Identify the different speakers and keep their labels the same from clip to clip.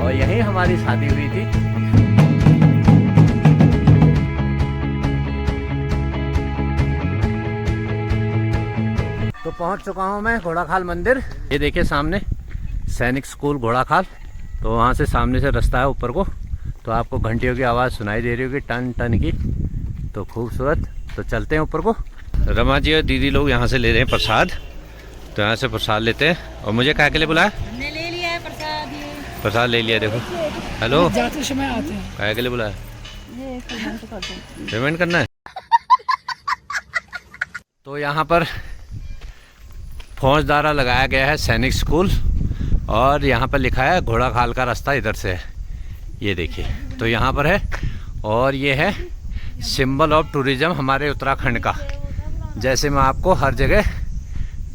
Speaker 1: और यहीं हमारी शादी हुई थी। तो पहुंच चुका हूं मैं घोड़ाखाल मंदिर। ये देखिए सामने सैनिक स्कूल घोड़ाखाल। तो वहां से सामने से रास्ता है ऊपर को, तो आपको घंटियों की आवाज़ सुनाई दे रही होगी टन टन की। तो खूबसूरत। तो चलते हैं ऊपर को। रमा जी और दीदी लोग यहाँ से ले रहे हैं प्रसाद। तो यहाँ से प्रसाद लेते हैं। और मुझे क्या के लिए बुलाया?
Speaker 2: हमने ले लिया है प्रसाद।
Speaker 1: प्रसाद ले लिया। देखो हेलो,
Speaker 2: जाते समय आते हैं।
Speaker 1: क्या के लिए बुलाया?
Speaker 2: ये
Speaker 1: पेमेंट करना है। तो यहाँ पर फौजदारा लगाया गया है सैनिक स्कूल, और यहाँ पर लिखा है घोड़ाखाल का रास्ता इधर से है। ये देखिए, तो यहाँ पर है। और ये है सिंबल ऑफ टूरिज्म हमारे उत्तराखंड का, जैसे मैं आपको हर जगह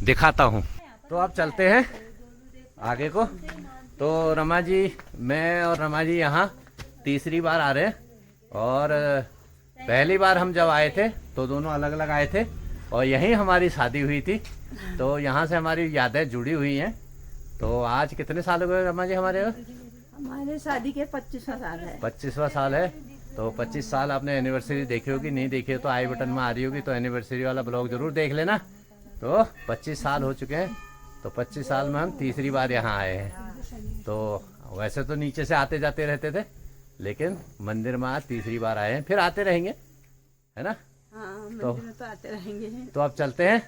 Speaker 1: दिखाता हूँ। तो अब चलते हैं आगे को। तो रमा जी, मैं और रमा जी यहाँ तीसरी बार आ रहे हैं। और पहली बार हम जब आए थे तो दोनों अलग अलग आए थे, और यहीं हमारी शादी हुई थी। तो यहाँ से हमारी यादें जुड़ी हुई हैं। तो आज कितने साल हो गए रमा जी हमारे
Speaker 2: शादी के 25वां साल है।
Speaker 1: 25वां साल है। तो 25 साल आपने एनिवर्सरी देखी होगी, नहीं देखी हो तो आई बटन में आ रही होगी, तो एनिवर्सरी वाला ब्लॉग जरूर देख लेना। तो 25 साल हो चुके हैं। तो 25 साल में हम तीसरी बार यहाँ आए हैं। तो वैसे तो नीचे से आते जाते रहते थे, लेकिन मंदिर में आज तीसरी बार आए हैं। फिर आते रहेंगे, है ना?
Speaker 2: हाँ, मंदिर में तो आते रहेंगे।
Speaker 1: तो अब चलते हैं।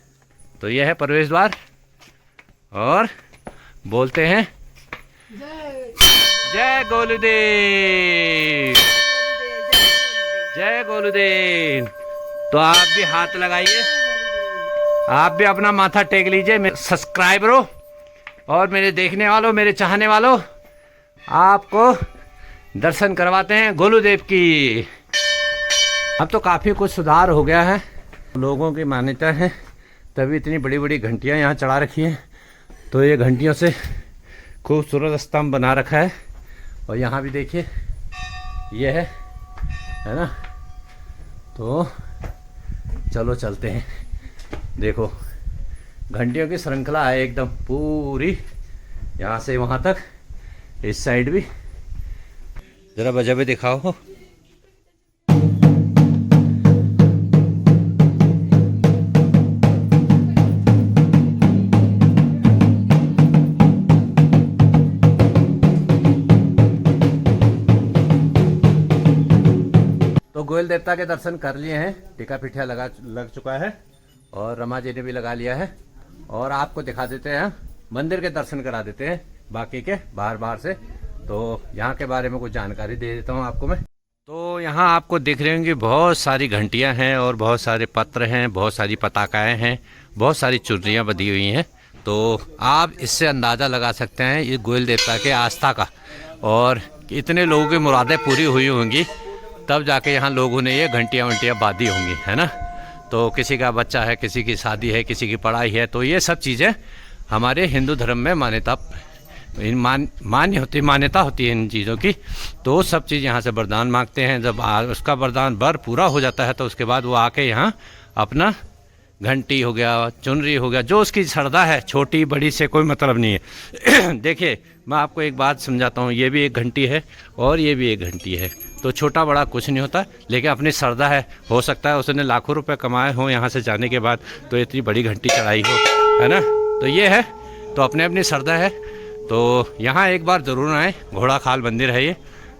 Speaker 1: तो ये है प्रवेश द्वार, और बोलते हैं जय गोलुदेव, जय गोलुदेव। तो आप भी हाथ लगाइए, आप भी अपना माथा टेक लीजिए। मेरे सब्सक्राइबरों और मेरे देखने वालों, मेरे चाहने वालों, आपको दर्शन करवाते हैं गोलुदेव की। अब तो काफ़ी कुछ सुधार हो गया है। लोगों की मान्यता है, तभी इतनी बड़ी बड़ी घंटियां यहाँ चढ़ा रखी हैं। तो ये घंटियों से खूबसूरत स्तंभ बना रखा है। और यहाँ भी देखिए, ये है ना? तो चलो चलते हैं। देखो घंटियों की श्रृंखला है एकदम पूरी, यहाँ से वहाँ तक। इस साइड भी जरा बजा भी दिखाओ। तो गोयल देवता के दर्शन कर लिए हैं, टीका पिठिया लग चुका है, और रमा जी ने भी लगा लिया है। और आपको दिखा देते हैं, मंदिर के दर्शन करा देते हैं बाकी के बाहर से। तो यहाँ के बारे में कुछ जानकारी दे देता हूँ आपको मैं। तो यहाँ आपको दिख रही होंगी बहुत सारी घंटियाँ हैं, और बहुत सारे पत्र हैं, बहुत सारी पताकाएँ हैं, बहुत सारी चुनरियाँ बंधी हुई हैं। तो आप इससे अंदाज़ा लगा सकते हैं ये गोयल देवता के आस्था का, और इतने लोगों की मुरादें पूरी हुई होंगी तब जाके यहाँ लोगों ने ये घंटियाँ वंटियाँ बांधी होंगी, है ना? तो किसी का बच्चा है, किसी की शादी है, किसी की पढ़ाई है। तो ये सब चीज़ें हमारे हिंदू धर्म में मान्यता होती है इन चीज़ों की। तो सब चीज़ यहाँ से वरदान मांगते हैं। जब उसका वरदान बर पूरा हो जाता है तो उसके बाद वो आके यहाँ अपना घंटी हो गया, चुनरी हो गया, जो उसकी श्रद्धा है, छोटी बड़ी से कोई मतलब नहीं है। देखिए मैं आपको एक बात समझाता हूँ, ये भी एक घंटी है और ये भी एक घंटी है। तो छोटा बड़ा कुछ नहीं होता, लेकिन अपनी श्रद्धा है। हो सकता है उसने लाखों रुपए कमाए हों यहाँ से जाने के बाद, तो इतनी बड़ी घंटी चढ़ाई हो, है ना? तो ये है, तो अपने अपनी श्रद्धा है। तो यहाँ एक बार ज़रूर आएँ, घोड़ाखाल मंदिर है ये।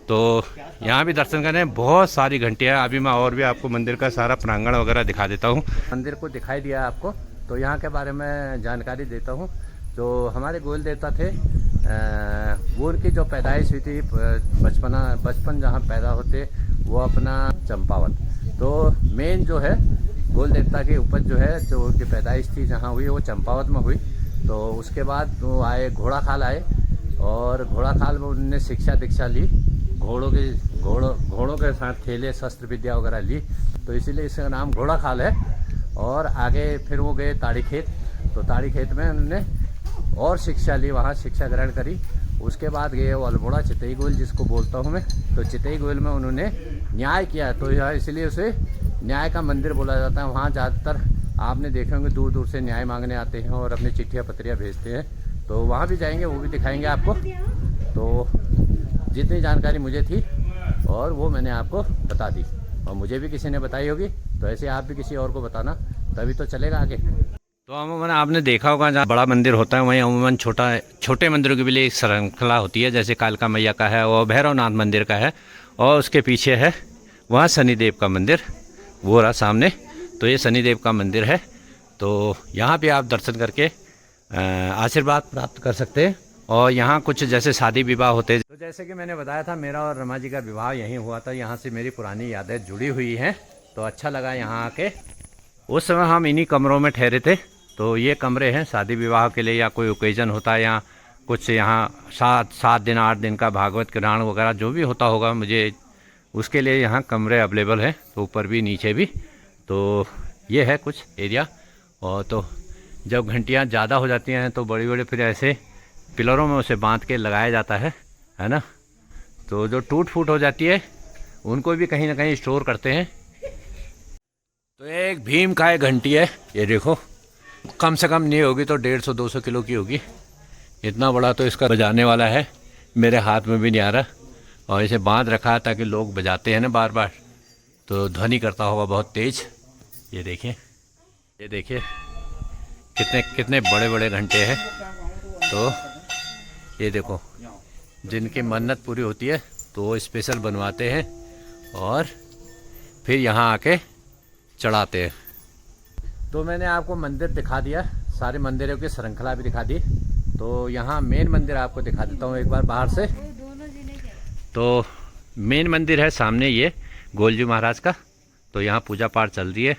Speaker 1: तो यहाँ भी दर्शन करें, बहुत सारी घंटियाँ। अभी मैं और भी आपको मंदिर का सारा प्रांगण वगैरह दिखा देता हूँ। मंदिर को दिखाई दिया आपको, तो यहाँ के बारे में जानकारी देता हूँ। जो हमारे गोयल देवता थे, वो उनकी जो पैदाइश हुई थी, बचपन जहाँ पैदा होते वो अपना चंपावत। तो मेन जो है गोयल देवता की उपज जो है, जो उनकी पैदाइश थी जहाँ हुई, वो चंपावत में हुई। तो उसके बाद वो आए घोड़ाखाल आए, और घोड़ाखाल में उन्होंने शिक्षा दीक्षा ली, घोड़ों के साथ खेले, शस्त्र विद्या वगैरह ली। तो इसीलिए इसका नाम घोड़ाखाल है। और आगे फिर वो गए ताड़ी खेत। तो ताड़ी खेत में उन्होंने और शिक्षा ली, वहाँ शिक्षा ग्रहण करी। उसके बाद गए वो अल्मोड़ा चितई गोयल, जिसको बोलता हूँ मैं। तो चितई गोयल में उन्होंने न्याय किया, तो यह इसलिए उसे न्याय का मंदिर बोला जाता है। वहाँ ज़्यादातर आपने देखे होंगे दूर दूर से न्याय मांगने आते हैं और अपनी चिट्ठियाँ पत्रियाँ भेजते हैं। तो वहाँ भी जाएंगे, वो भी दिखाएंगे आपको। तो जितनी जानकारी मुझे थी और वो मैंने आपको बता दी, और मुझे भी किसी ने बताई होगी, तो ऐसे आप भी किसी और को बताना, तभी तो चलेगा आगे। तो अमूमन आपने देखा होगा जहाँ बड़ा मंदिर होता है वहीं अमूमन छोटे मंदिरों के लिए एक श्रृंखला होती है, जैसे कालका मैया का है और भैरवनाथ मंदिर का है, और उसके पीछे है वहाँ शनिदेव का मंदिर, वो रहा सामने। तो ये शनिदेव का मंदिर है, तो यहाँ पे आप दर्शन करके आशीर्वाद प्राप्त कर सकते हैं। और यहाँ कुछ जैसे शादी विवाह होते हैं, तो जैसे कि मैंने बताया था मेरा और रमा जी का विवाह यहीं हुआ था, यहाँ से मेरी पुरानी यादें जुड़ी हुई हैं, तो अच्छा लगा यहाँ आके। उस समय हम इन्हीं कमरों में ठहरे थे, तो ये कमरे हैं शादी विवाह के लिए, या कोई ओकेजन होता है, या कुछ यहाँ 7 दिन 8 दिन का भागवत पुराण वगैरह जो भी होता होगा, मुझे उसके लिए यहाँ कमरे अवेलेबल हैं, तो ऊपर भी नीचे भी। तो ये है कुछ एरिया। और तो जब घंटियाँ ज़्यादा हो जाती हैं तो बड़ी बड़ी फिर ऐसे पिलरों में उसे बांध के लगाया जाता है ना। तो जो टूट फूट हो जाती है उनको भी कहीं ना कहीं स्टोर करते हैं। तो एक भीम का घंटी है, ये देखो, कम से कम नहीं होगी तो 150-200 किलो की होगी, इतना बड़ा तो इसका बजाने वाला है, मेरे हाथ में भी नहीं आ रहा। और इसे बांध रखा है ताकि लोग बजाते हैं ना बार बार, तो ध्वनि करता होगा बहुत तेज। ये देखिए कितने बड़े बड़े घंटे हैं। तो ये देखो, जिनकी मन्नत पूरी होती है तो वो स्पेशल बनवाते हैं और फिर यहाँ आके चढ़ाते हैं। तो मैंने आपको मंदिर दिखा दिया, सारे मंदिरों की श्रृंखला भी दिखा दी। तो यहाँ मेन मंदिर आपको दिखा देता हूँ एक बार बाहर से। तो मेन मंदिर है सामने, ये गोलजी महाराज का। तो यहाँ पूजा पाठ चल रही है,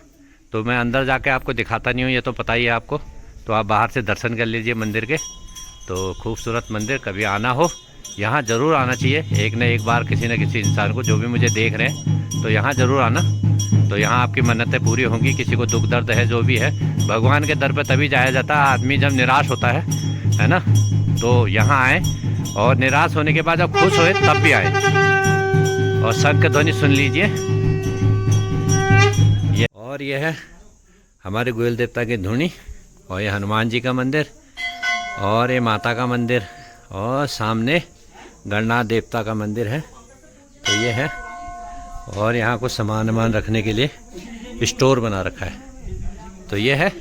Speaker 1: तो मैं अंदर जाके आपको दिखाता नहीं हूँ, ये तो पता ही है आपको। तो आप बाहर से दर्शन कर लीजिए मंदिर के। तो खूबसूरत मंदिर, कभी आना हो यहाँ ज़रूर आना चाहिए, एक न एक बार किसी न किसी इंसान को, जो भी मुझे देख रहे हैं तो यहाँ ज़रूर आना। तो यहाँ आपकी मन्नतें पूरी होंगी, किसी को दुख दर्द है जो भी है, भगवान के दर पर तभी जाया जाता है आदमी जब निराश होता है ना। तो यहाँ आए और निराश होने के बाद जब खुश होए तब भी आए, और शंख ध्वनि सुन लीजिए। ये है हमारे गोयल देवता की धुनी, और ये हनुमान जी का मंदिर, और ये माता का मंदिर, और सामने गणनाथ देवता का मंदिर है। तो ये है, और यहाँ कुछ सामान रखने के लिए स्टोर बना रखा है। तो ये है,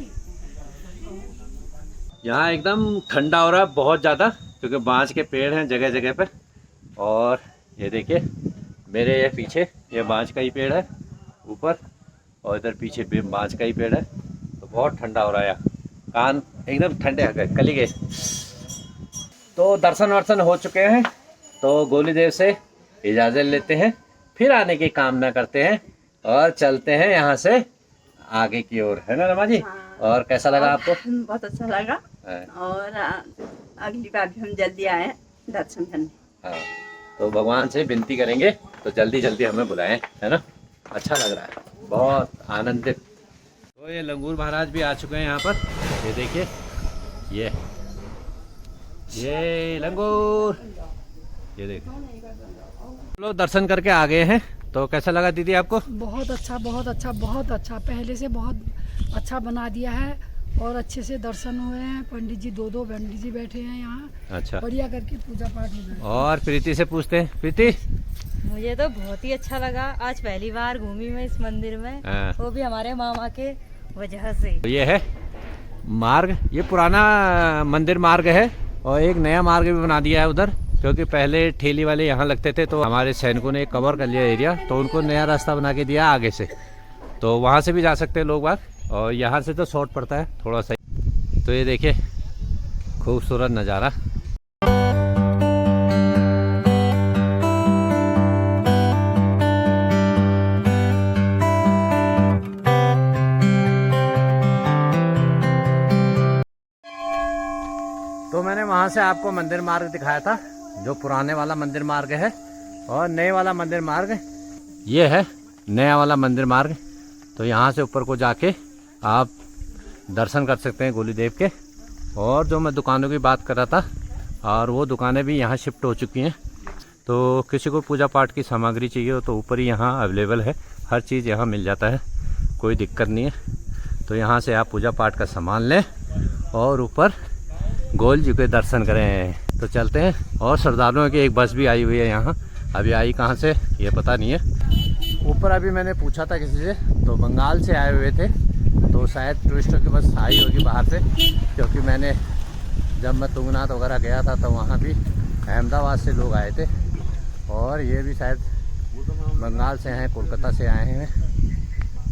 Speaker 1: यहाँ एकदम ठंडा हो रहा है बहुत ज़्यादा, क्योंकि बांस के पेड़ हैं जगह जगह पे। और ये देखिए मेरे ये पीछे ये बांस का ही पेड़ है ऊपर, और इधर पीछे भी बांस का ही पेड़ है। तो बहुत ठंडा हो रहा है यहाँ, कान एकदम ठंडे हो गए, कली गए। तो दर्शन वर्शन हो चुके हैं, तो गोली देव से इजाज़त लेते हैं, फिर आने की कामना करते हैं और चलते हैं यहाँ से आगे की ओर, है ना रमा जी?
Speaker 2: हाँ।
Speaker 1: और कैसा लगा आपको?
Speaker 2: बहुत अच्छा लगा, और अगली बार भी हम जल्दी आए दर्शन करने।
Speaker 1: हाँ, तो भगवान से विनती करेंगे तो जल्दी जल्दी हमें बुलाएं, है ना। अच्छा लग रहा है, बहुत आनंदित। तो ये लंगूर महाराज भी आ चुके हैं यहाँ पर, ये देखिए, ये लंगूर, ये देखिए। लोग दर्शन करके आ गए हैं, तो कैसा लगा दीदी आपको?
Speaker 3: बहुत अच्छा, बहुत अच्छा, बहुत अच्छा, पहले से बहुत अच्छा बना दिया है, और अच्छे से दर्शन हुए हैं। पंडित जी दो पंडित जी बैठे हैं यहाँ,
Speaker 1: अच्छा,
Speaker 3: बढ़िया करके पूजा पाठ हो रहा है।
Speaker 1: और प्रीति से पूछते हैं, प्रीति?
Speaker 4: मुझे तो बहुत ही अच्छा लगा, आज पहली बार घूमी मैं इस मंदिर में, वो भी हमारे मामा के वजह से।
Speaker 1: तो ये है मार्ग, ये पुराना मंदिर मार्ग है, और एक नया मार्ग भी बना दिया है उधर, क्योंकि पहले ठेली वाले यहाँ लगते थे, तो हमारे सैनिकों ने कवर कर लिया एरिया, तो उनको नया रास्ता बना के दिया आगे से, तो वहाँ से भी जा सकते हैं लोग बाग, और यहाँ से तो शॉर्ट पड़ता है थोड़ा सा। तो ये देखिए खूबसूरत नज़ारा। तो मैंने वहाँ से आपको मंदिर मार्ग दिखाया था, जो पुराने वाला मंदिर मार्ग है, और नए वाला मंदिर मार्ग ये है, नया वाला मंदिर मार्ग। तो यहाँ से ऊपर को जाके आप दर्शन कर सकते हैं गोली देव के। और जो मैं दुकानों की बात कर रहा था, और वो दुकानें भी यहाँ शिफ्ट हो चुकी हैं। तो किसी को पूजा पाठ की सामग्री चाहिए हो तो ऊपर ही यहाँ अवेलेबल है, हर चीज़ यहाँ मिल जाता है, कोई दिक्कत नहीं है। तो यहाँ से आप पूजा पाठ का सामान लें और ऊपर गोल जी के दर्शन करें। तो चलते हैं। और श्रद्धालुओं की एक बस भी आई हुई है यहाँ, अभी आई कहाँ से ये पता नहीं है। ऊपर अभी मैंने पूछा था किसी से, तो बंगाल से आए हुए थे, तो शायद टूरिस्टों की बस आई होगी बाहर से, क्योंकि मैंने जब मैं तुंगनाथ वगैरह गया था तो वहाँ भी अहमदाबाद से लोग आए थे, और ये भी शायद बंगाल से हैं, कोलकाता से आए हैं।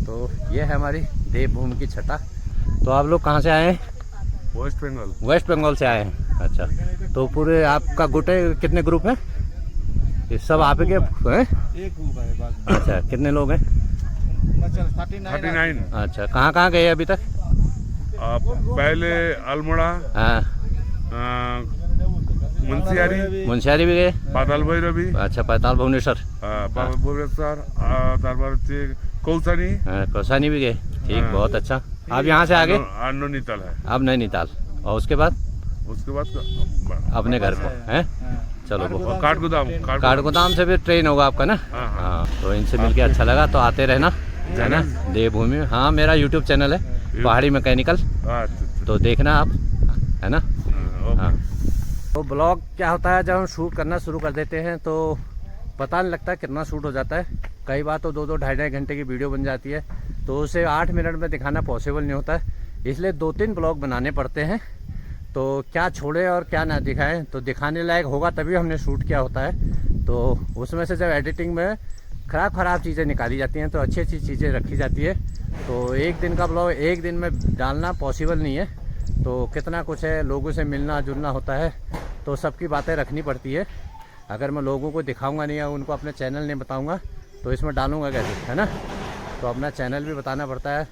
Speaker 1: तो ये है हमारी देवभूमि की छटा। तो आप लोग कहाँ से आए हैं?
Speaker 5: वेस्ट बंगाल।
Speaker 1: वेस्ट बंगाल से आए हैं, अच्छा। तो पूरे आपका गुटे कितने ग्रुप हैं? ये सब आप के हैं?
Speaker 5: एक ग्रुप है बाद
Speaker 1: अच्छा, कितने लोग हैं?
Speaker 5: 39।
Speaker 1: अच्छा, कहाँ कहाँ गए अभी तक?
Speaker 5: पहले अल्मोड़ा,
Speaker 1: हाँ,
Speaker 5: मुंशियारी
Speaker 1: भी गए।
Speaker 5: पाताल भैरवी,
Speaker 1: अच्छा, पाताल भुवनेश्वर,
Speaker 5: भुवनेश्वर, कौसानी,
Speaker 1: कौसानी भी गए। ठीक, बहुत अच्छा। आप यहाँ से आगे?
Speaker 5: नैनीताल है।
Speaker 1: अब नैनीताल, और उसके बाद अपने घर को हैं? चलो, बहुत काठगोदाम से भी ट्रेन होगा आपका ना? हाँ, तो इनसे मिलके अच्छा लगा। तो आते रहना, है ना, देवभूमि। हाँ, मेरा यूट्यूब चैनल है पहाड़ी मैकेनिकल, तो देखना आप, है ना। हाँ, तो ब्लॉग क्या होता है, जब हम शूट करना शुरू कर देते हैं तो पता नहीं लगता कितना शूट हो जाता है। कई बार तो 2-2, ढाई घंटे की वीडियो बन जाती है, तो उसे 8 मिनट में दिखाना पॉसिबल नहीं होता है, इसलिए 2-3 ब्लॉग बनाने पड़ते हैं। तो क्या छोड़े और क्या ना दिखाएं, तो दिखाने लायक होगा तभी हमने शूट किया होता है। तो उसमें से जब एडिटिंग में ख़राब चीज़ें निकाली जाती हैं तो अच्छी चीज़ें रखी जाती है। तो एक दिन का ब्लॉग एक दिन में डालना पॉसिबल नहीं है, तो कितना कुछ है, लोगों से मिलना जुलना होता है, तो सबकी बातें रखनी पड़ती है। अगर मैं लोगों को दिखाऊंगा नहीं या उनको अपने चैनल नहीं बताऊंगा तो इसमें डालूंगा कैसे, है ना। तो अपना चैनल भी बताना पड़ता है,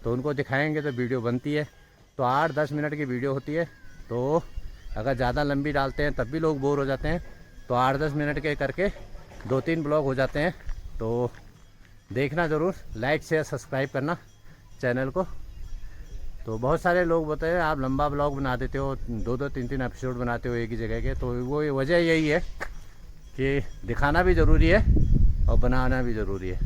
Speaker 1: तो उनको दिखाएंगे तो वीडियो बनती है। तो 8-10 मिनट की वीडियो होती है, तो अगर ज़्यादा लंबी डालते हैं तब भी लोग बोर हो जाते हैं। तो 8-10 मिनट के करके 2-3 ब्लॉग हो जाते हैं। तो देखना ज़रूर, लाइक शेयर सब्सक्राइब करना चैनल को। तो बहुत सारे लोग बताए हैं आप लंबा ब्लॉग बना देते हो, 2-2, 3-3 एपिसोड बनाते हो एक ही जगह के। तो वो वजह यही है कि दिखाना भी ज़रूरी है और बनाना भी ज़रूरी है।